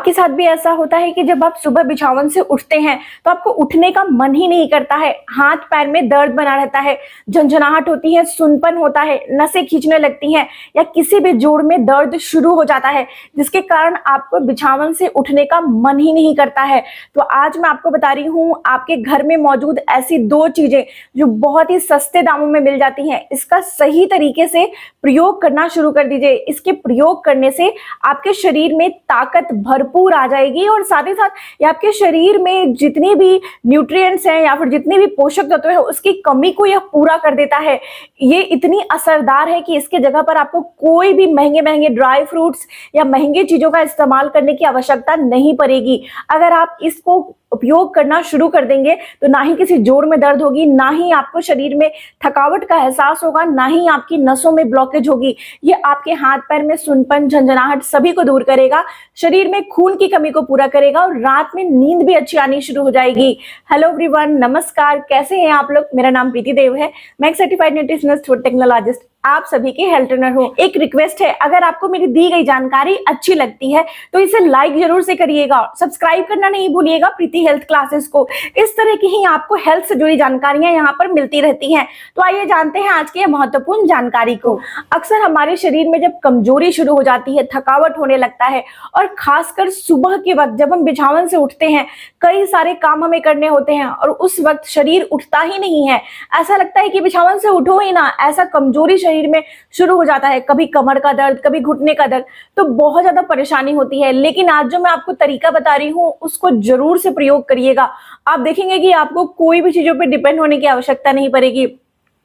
आपके साथ भी ऐसा होता है कि जब आप सुबह बिछावन से उठते हैं तो आपको उठने का मन ही नहीं करता है, हाथ पैर में दर्द बना रहता है, झंझनाहट होती है, सुनपन होता है, नसें खींचने लगती हैं या किसी भी जोड़ में दर्द शुरू हो जाता है जिसके कारण आपको बिछावन से उठने का मन ही नहीं करता है। तो आज मैं आपको बता रही हूँ आपके घर में मौजूद ऐसी 2 चीजें जो बहुत ही सस्ते दामों में मिल जाती हैं। इसका सही तरीके से प्रयोग करना शुरू कर दीजिए। इसके प्रयोग करने से आपके शरीर में ताकत भरपूर आ जाएगी और साथ ही साथ ये आपके शरीर में जितनी भी न्यूट्रिएंट्स हैं या फिर जितने भी पोषक तत्व हैं उसकी कमी को यह पूरा कर देता है। ये इतनी असरदार है कि इसके जगह पर आपको कोई भी महंगे महंगे ड्राई फ्रूट्स या महंगे चीजों का इस्तेमाल करने की आवश्यकता नहीं पड़ेगी। अगर आप इसको उपयोग करना शुरू कर देंगे तो ना ही किसी जोड़ में दर्द होगी, ना ही आपको शरीर में थकावट का एहसास होगा, ना ही आपकी नसों में ब्लॉकेज होगी। ये आपके हाथ पैर में सुनपन, झंझनाहट सभी को दूर करेगा, शरीर में खून की कमी को पूरा करेगा और रात में नींद भी अच्छी आनी शुरू हो जाएगी। हेलो एवरीवन, नमस्कार, कैसे हैं आप लोग? मेरा नाम प्रीति देव है, मैं एक सर्टिफाइड न्यूट्रिशनिस्ट फूड टेक्नोलॉजिस्ट आप सभी की हेल्थ ट्रेनर हूँ। एक रिक्वेस्ट है, अगर आपको मेरी दी गई जानकारी अच्छी लगती है तो इसे लाइक जरूर से करिएगा, सब्सक्राइब करना नहीं भूलिएगा प्रीति हेल्थ क्लासेस को। इस तरह की ही आपको हेल्थ से जुड़ी जानकारियां यहाँ पर मिलती रहती हैं। तो आइए जानते हैं आज की महत्वपूर्ण जानकारी को। अक्सर हमारे शरीर में जब कमजोरी शुरू हो जाती है, थकावट होने लगता है और खासकर सुबह के वक्त जब हम बिछावन से उठते हैं, कई सारे काम हमें करने होते हैं और उस वक्त शरीर उठता ही नहीं है। ऐसा लगता है कि बिछावन से उठो ही ना, ऐसा कमजोरी शरीर में शुरू हो जाता है। कभी कमर का दर्द, कभी घुटने का दर्द, तो बहुत ज्यादा परेशानी होती है। लेकिन आज जो मैं आपको तरीका बता रही हूँ उसको जरूर से प्रयोग करिएगा। आप देखेंगे कि आपको कोई भी चीजों पे डिपेंड होने की आवश्यकता नहीं पड़ेगी।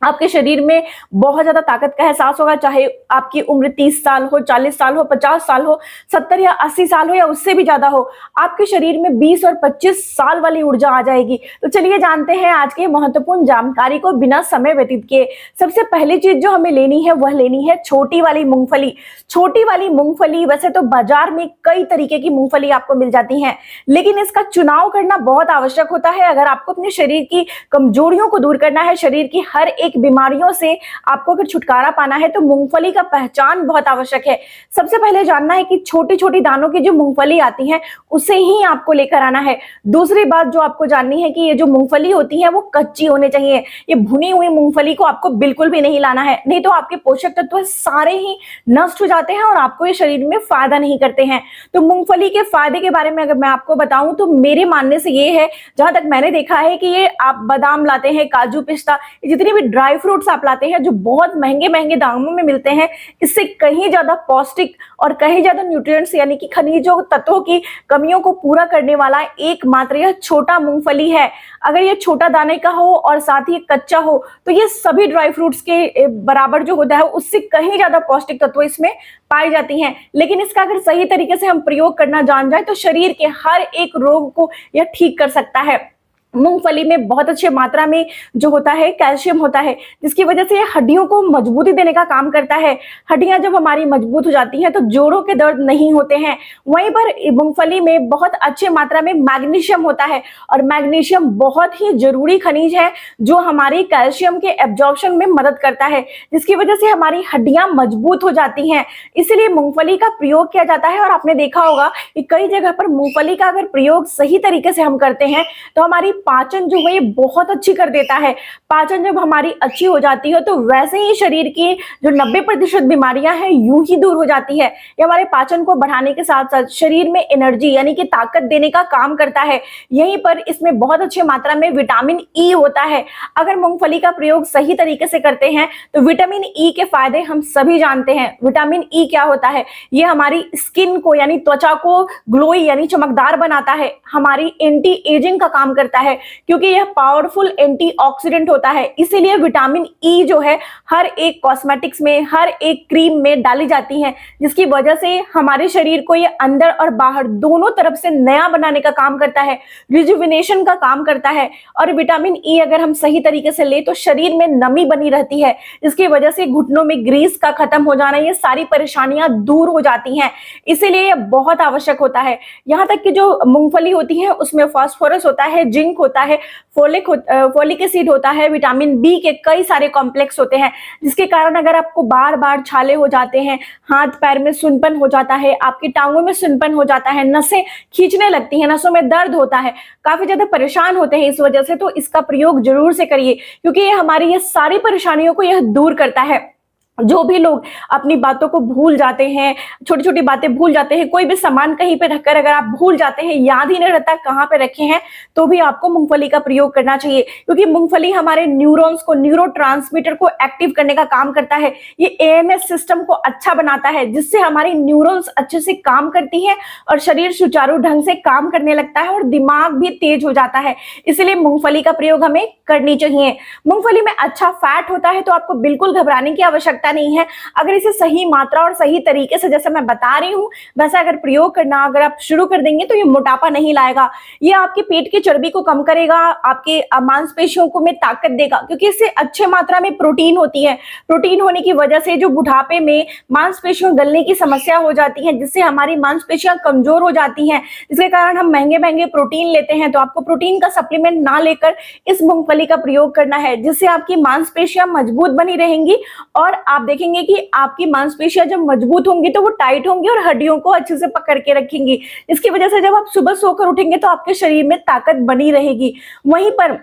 आपके शरीर में बहुत ज्यादा ताकत का एहसास होगा, चाहे आपकी उम्र 30 साल हो, 40 साल हो, 50 साल हो, 70 या 80 साल हो या उससे भी ज्यादा हो। आपके शरीर में 20 और 25 साल वाली ऊर्जा आ जाएगी। तो चलिए जानते हैं आज के महत्वपूर्ण जानकारी को बिना समय व्यतीत किए। सबसे पहली चीज जो हमें लेनी है वह लेनी है छोटी वाली मूंगफली। छोटी वाली मूंगफली, वैसे तो बाजार में कई तरीके की मूंगफली आपको मिल जाती है, लेकिन इसका चुनाव करना बहुत आवश्यक होता है। अगर आपको अपने शरीर की कमजोरियों को दूर करना है, शरीर की हर एक बीमारियों से आपको अगर छुटकारा पाना है तो मूंगफली का पहचान बहुत आवश्यक है। सबसे पहले जानना है कि छोटी छोटी दानों की जो मूंगफली आती है उसे ही आपको लेकर आना है। दूसरी बात जो आपको जाननी है कि ये जो मूंगफली होती है वो कच्ची होनी चाहिए। ये भुनी हुई मूंगफली को आपको बिल्कुल भी नहीं लाना है, नहीं तो आपके पोषक तत्व सारे ही नष्ट हो जाते हैं और आपको ये शरीर में फायदा नहीं करते हैं। तो मूंगफली के फायदे के बारे में अगर मैं आपको बताऊं तो मेरे मानने से ये है, जहां तक मैंने देखा है, कि ये आप बादाम लाते हैं, काजू, पिस्ता, जितनी भी ड्राई फ्रूट्स आप लाते हैं जो बहुत महंगे महंगे दामों में मिलते हैं, इससे कहीं ज्यादा पौष्टिक और कहीं ज्यादा न्यूट्रिएंट्स यानी कि खनिजों तत्वों की कमियों को पूरा करने वाला एकमात्र यह छोटा मूंगफली है। अगर ये छोटा दाने का हो और साथ ही कच्चा हो तो ये सभी ड्राई फ्रूट्स के बराबर जो होता है उससे कहीं ज्यादा पौष्टिक तत्व इसमें पाई जाती हैं। लेकिन इसका अगर सही तरीके से हम प्रयोग करना जान जाए तो शरीर के हर एक रोग को यह ठीक कर सकता है। मूंगफली में बहुत अच्छी मात्रा में जो होता है कैल्शियम होता है, जिसकी वजह से हड्डियों को मजबूती देने का काम करता है। हड्डियां जब हमारी मजबूत हो जाती हैं तो जोड़ों के दर्द नहीं होते हैं। वहीं पर मूंगफली में बहुत अच्छी मात्रा में मैग्नीशियम होता है और मैग्नीशियम बहुत ही जरूरी खनिज है जो हमारी कैल्शियम के एब्जॉर्प्शन में मदद करता है, जिसकी वजह से हमारी हड्डियां मजबूत हो जाती हैं। इसलिए मूंगफली का प्रयोग किया जाता है और आपने देखा होगा कि कई जगह पर मूंगफली का अगर प्रयोग सही तरीके से हम करते हैं तो हमारी पाचन जो है ये बहुत अच्छी कर देता है। पाचन जब हमारी अच्छी हो जाती है तो वैसे ही शरीर की जो 90% बीमारियां हैं यूं ही दूर हो जाती है। ये हमारे पाचन को बढ़ाने के साथ साथ शरीर में एनर्जी यानी कि ताकत देने का काम करता है। यहीं पर इसमें बहुत अच्छी मात्रा में विटामिन ई होता है। अगर मूंगफली का प्रयोग सही तरीके से करते हैं तो विटामिन ई के फायदे हम सभी जानते हैं। विटामिन ई क्या होता है? ये हमारी स्किन को यानी त्वचा को ग्लोई यानी चमकदार बनाता है, हमारी एंटी एजिंग का काम करता है क्योंकि यह पावरफुल एंटीऑक्सीडेंट होता है। इसीलिए विटामिन ई जो है हर एक कॉस्मेटिक्स में, हर एक क्रीम में डाली जाती है, जिसकी वजह से हमारे शरीर को ये अंदर और बाहर दोनों तरफ से नया बनाने का काम करता है, रिजुविनेशन का काम करता है। और विटामिन ई अगर हम सही तरीके से ले तो शरीर में नमी बनी रहती है, जिसकी वजह से घुटनों में ग्रीस का खत्म हो जाना, ये सारी परेशानियां दूर हो जाती हैं। इसीलिए यह बहुत आवश्यक होता है। यहाँ तक कि जो मूंगफली होती है उसमें फास्फोरस होता है, जिंक होता है, फोलिक एसिड होता है, विटामिन बी के कई सारे कॉम्प्लेक्स होते हैं, जिसके कारण अगर आपको बार बार छाले हो जाते हैं, हाथ पैर में सुनपन हो जाता है, आपकी टांगों में सुनपन हो जाता है, नसें खींचने लगती हैं, नसों में दर्द होता है, काफी ज्यादा परेशान होते हैं इस वजह से, तो इसका प्रयोग जरूर से करिए, क्योंकि ये हमारी ये सारी परेशानियों को यह दूर करता है। जो भी लोग अपनी बातों को भूल जाते हैं, छोटी छोटी बातें भूल जाते हैं, कोई भी सामान कहीं पे रखकर अगर आप भूल जाते हैं, याद ही नहीं रहता कहाँ पे रखे हैं, तो भी आपको मूंगफली का प्रयोग करना चाहिए, क्योंकि मूंगफली हमारे न्यूरॉन्स को, न्यूरोट्रांसमीटर को एक्टिव करने का काम करता है। ये एएमएस सिस्टम को अच्छा बनाता है, जिससे हमारी न्यूरॉन्स अच्छे से काम करती है और शरीर सुचारू ढंग से काम करने लगता है और दिमाग भी तेज हो जाता है। इसलिए मूंगफली का प्रयोग हमें करनी चाहिए। मूंगफली में अच्छा फैट होता है, तो आपको बिल्कुल घबराने की आवश्यकता नहीं है। अगर इसे सही मात्रा और सही तरीके से, जैसे मैं बता रही हूँ, वैसा अगर प्रयोग करना अगर आप शुरू कर देंगे तो ये मोटापा नहीं लाएगा। ये आपके पेट की चर्बी को कम करेगा, आपके मांसपेशियों को में ताकत देगा, क्योंकि इससे अच्छे मात्रा में प्रोटीन होती है। प्रोटीन होने की वजह से जो बुढ़ापे में मांसपेशियों गलने की समस्या हो जाती है, जिससे हमारी मांसपेशियां कमजोर हो जाती हैं, जिसके कारण हम महंगे महंगे प्रोटीन लेते हैं, तो आपको प्रोटीन का सप्लीमेंट ना लेकर इस मूंगफली का प्रयोग करना है, जिससे आपकी मांसपेशियां मजबूत बनी रहेंगी और आप देखेंगे कि आपकी मांसपेशियां जब मजबूत होंगी तो वो टाइट होंगी और हड्डियों को अच्छे से पकड़ के रखेंगी। इसकी वजह से जब आप सुबह सोकर उठेंगे तो आपके शरीर में ताकत बनी रहेगी। वहीं पर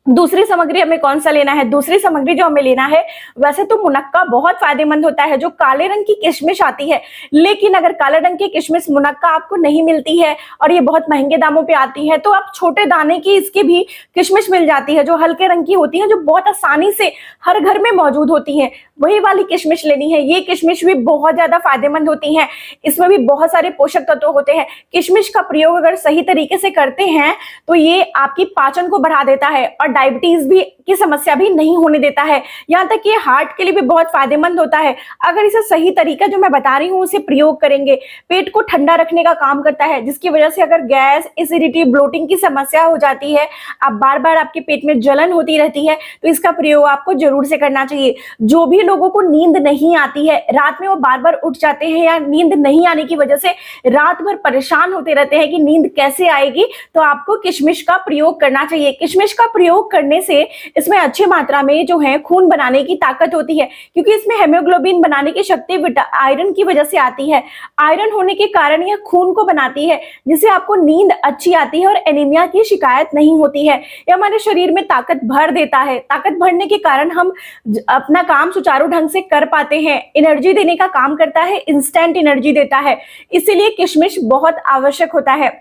दूसरी सामग्री हमें कौन सा लेना है? दूसरी सामग्री जो हमें लेना है, वैसे तो मुनक्का बहुत फायदेमंद होता है, जो काले रंग की किशमिश आती है, लेकिन अगर काले रंग की किशमिश मुनक्का आपको नहीं मिलती है और ये बहुत महंगे दामों पे आती है, तो आप छोटे दाने की इसकी भी किशमिश मिल जाती है, जो हल्के रंग की होती है, जो बहुत आसानी से हर घर में मौजूद होती है, वही वाली किशमिश लेनी है। ये किशमिश भी बहुत ज्यादा फायदेमंद होती है, इसमें भी बहुत सारे पोषक तत्व होते हैं। किशमिश का प्रयोग अगर सही तरीके से करते हैं तो ये आपकी पाचन को बढ़ा देता है और डायबिटीज भी की समस्या भी नहीं होने देता है। यहाँ तक कि ये हार्ट के लिए भी बहुत फायदेमंद होता है। अगर इसे सही तरीका जो मैं बता रही हूँ उसे प्रयोग करेंगे, पेट को ठंडा रखने का काम करता है, जिसकी वजह से अगर गैस, एसिडिटी, ब्लोटिंग की समस्या हो जाती है, आप बार बार आपके पेट में जलन होती रहती है, तो इसका प्रयोग आपको जरूर से करना चाहिए। जो भी लोगों को नींद नहीं आती है, रात में वो बार बार उठ जाते हैं या नींद नहीं आने की वजह से रात भर परेशान होते रहते हैं कि नींद कैसे आएगी, तो आपको किशमिश का प्रयोग करना चाहिए। किशमिश का प्रयोग करने से इसमें अच्छी मात्रा में जो है खून बनाने की ताकत होती है, क्योंकि इसमें हेमोग्लोबिन बनाने की शक्ति आयरन की वजह से आती है। आयरन होने के कारण यह खून को बनाती है, जिससे आपको नींद अच्छी आती है और एनीमिया की शिकायत नहीं होती है। यह हमारे शरीर में ताकत भर देता है। ताकत भरने के कारण हम अपना काम सुचारू ढंग से कर पाते हैं। एनर्जी देने का काम करता है, इंस्टेंट एनर्जी देता है, इसीलिए किशमिश बहुत आवश्यक होता है।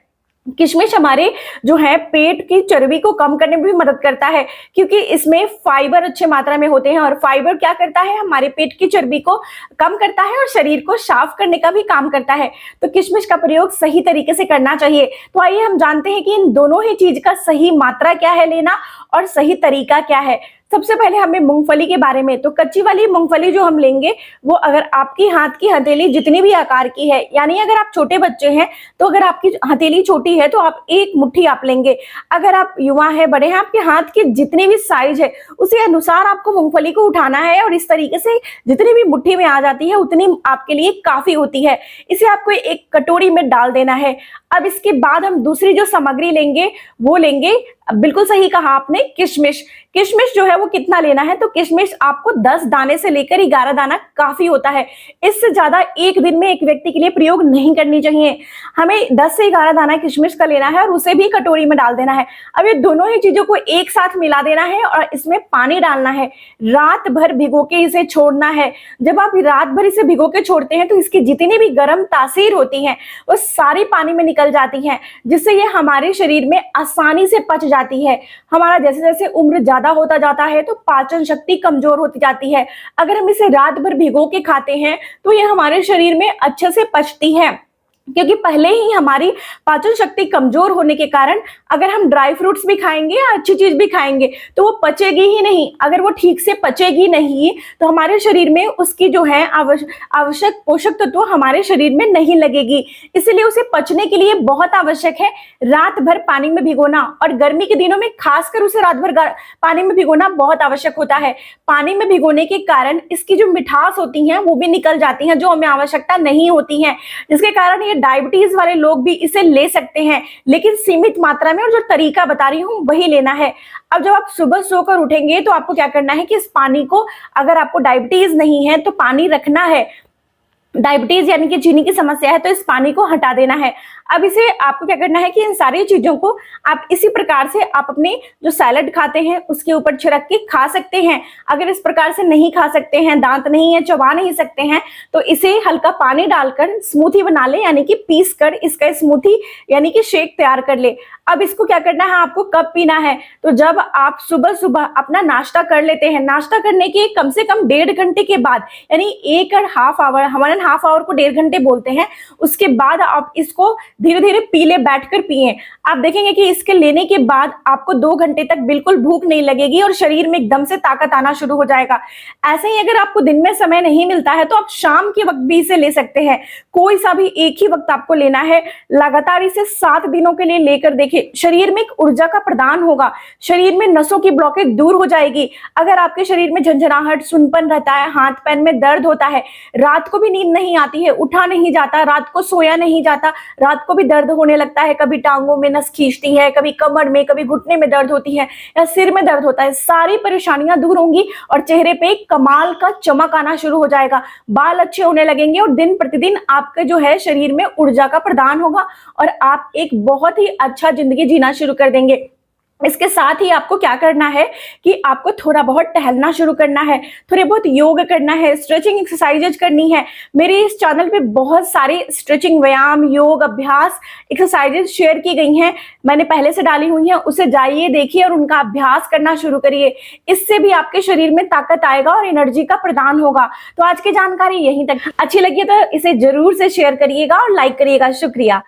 किशमिश हमारे जो है पेट की चर्बी को कम करने में भी मदद करता है, क्योंकि इसमें फाइबर अच्छे मात्रा में होते हैं और फाइबर क्या करता है, हमारे पेट की चर्बी को कम करता है और शरीर को साफ करने का भी काम करता है। तो किशमिश का प्रयोग सही तरीके से करना चाहिए। तो आइए हम जानते हैं कि इन दोनों ही चीज का सही मात्रा क्या है लेना और सही तरीका क्या है। सबसे पहले हमें मूंगफली के बारे में, तो कच्ची वाली मूंगफली जो हम लेंगे वो अगर आपकी हाथ की हथेली जितनी भी आकार की है, यानी अगर आप छोटे बच्चे हैं तो अगर आपकी हथेली छोटी है तो आप एक मुट्ठी आप लेंगे। अगर आप युवा है, बड़े हैं, आपके हाथ की जितनी भी साइज है उसी अनुसार आपको मूंगफली को उठाना है और इस तरीके से जितनी भी मुट्ठी में आ जाती है उतनी आपके लिए काफी होती है। इसे आपको एक कटोरी में डाल देना है। अब इसके बाद हम दूसरी जो सामग्री लेंगे वो लेंगे, बिल्कुल सही कहा आपने, किशमिश। किशमिश जो है वो कितना लेना है, तो किशमिश आपको 10 दाने से लेकर 11 दाना काफी होता है। इससे ज्यादा एक दिन में एक व्यक्ति के लिए प्रयोग नहीं करनी चाहिए। हमें 10 से 11 दाना किशमिश का लेना है और उसे भी कटोरी में डाल देना है। अब ये दोनों ही चीजों को एक साथ मिला देना है और इसमें पानी डालना है। रात भर भिगो के इसे छोड़ना है। जब आप रात भर इसे भिगो के छोड़ते हैं तो इसकी जितनी भी गर्म तासीर होती है वो सारी पानी में निकल जाती है, जिससे ये हमारे शरीर में आसानी से पच जाती है। हमारा जैसे जैसे उम्र ज्यादा होता जाता है तो पाचन शक्ति कमजोर होती जाती है। अगर हम इसे रात भर भिगो के खाते हैं तो ये हमारे शरीर में अच्छे से पचती है, क्योंकि पहले ही हमारी पाचन शक्ति कमजोर होने के कारण अगर हम ड्राई फ्रूट्स भी खाएंगे या अच्छी चीज भी खाएंगे तो वो पचेगी ही नहीं। अगर वो ठीक से पचेगी नहीं तो हमारे शरीर में उसकी जो है आवश्यक पोषक तत्व हमारे शरीर में नहीं लगेगी। इसलिए उसे पचने के लिए बहुत आवश्यक है रात भर पानी में भिगोना, और गर्मी के दिनों में खासकर उसे रात भर पानी में भिगोना बहुत आवश्यक होता है। पानी में भिगोने के कारण इसकी जो मिठास होती है वो भी निकल जाती है, जो हमें आवश्यकता नहीं होती है, जिसके कारण या डायबिटीज वाले लोग भी इसे ले सकते हैं, लेकिन सीमित मात्रा में, और जो तरीका बता रही हूँ वही लेना है। अब जब आप सुबह सोकर उठेंगे तो आपको क्या करना है कि इस पानी को, अगर आपको डायबिटीज नहीं है तो पानी रखना है, डायबिटीज यानी कि चीनी की समस्या है तो इस पानी को हटा देना है। अब इसे आपको क्या करना है कि इन सारी चीजों को आप इसी प्रकार से आप अपने जो सैलड खाते हैं उसके ऊपर छिड़क के खा सकते हैं। अगर इस प्रकार से नहीं खा सकते हैं, दांत नहीं है, चबा नहीं सकते हैं, तो इसे हल्का पानी डालकर स्मूथी बना ले, यानी कि पीस कर इसका स्मूथी यानी कि शेक तैयार कर ले। अब इसको क्या करना है, आपको कब पीना है, तो जब आप सुबह सुबह अपना नाश्ता कर लेते हैं, नाश्ता करने के कम से कम 1.5 घंटे के बाद, यानी 1.5 आवर, 1.5 आवर को 1.5 घंटे बोलते हैं, उसके बाद आप इसको धीरे धीरे पी ले, बैठकर पिए। आप देखेंगे कि इसके लेने के बाद आपको 2 घंटे तक बिल्कुल भूख नहीं लगेगी और शरीर में एकदम से ताकत आना शुरू हो जाएगा। ऐसे ही अगर आपको दिन में समय नहीं मिलता है तो आप शाम के वक्त भी इसे ले सकते हैं। कोई सा भी एक ही वक्त आपको लेना है, लगातार इसे 7 दिनों के लिए लेकर देखिए, शरीर में एक ऊर्जा का प्रदान होगा, शरीर में नसों की ब्लॉकेज दूर हो जाएगी। अगर आपके शरीर में झंझनाहट, सुनपन रहता है, हाथ पैर में दर्द होता है, रात को भी नींद नहीं आती है, उठा नहीं जाता, रात को सोया नहीं जाता, रात को भी दर्द होने लगता है, कभी टांगों में नस खींचती है, कभी कमर में, कभी घुटने में दर्द होती है या सिर में दर्द होता है, सारी परेशानियां दूर होंगी और चेहरे पे कमाल का चमक आना शुरू हो जाएगा, बाल अच्छे होने लगेंगे और दिन प्रतिदिन आपके जो है शरीर में ऊर्जा का प्रदान होगा और आप एक बहुत ही अच्छा जिंदगी जीना शुरू कर देंगे। इसके साथ ही आपको क्या करना है कि आपको थोड़ा बहुत टहलना शुरू करना है, थोड़े बहुत योग करना है, स्ट्रेचिंग एक्सरसाइजेज करनी है। मेरे इस चैनल पे बहुत सारे स्ट्रेचिंग, व्यायाम, योग, अभ्यास, एक्सरसाइजेज शेयर की गई हैं, मैंने पहले से डाली हुई हैं, उसे जाइए, देखिए और उनका अभ्यास करना शुरू करिए। इससे भी आपके शरीर में ताकत आएगा और एनर्जी का प्रदान होगा। तो आज की जानकारी यहीं तक। अच्छी लगी तो इसे जरूर से शेयर करिएगा और लाइक करिएगा। शुक्रिया।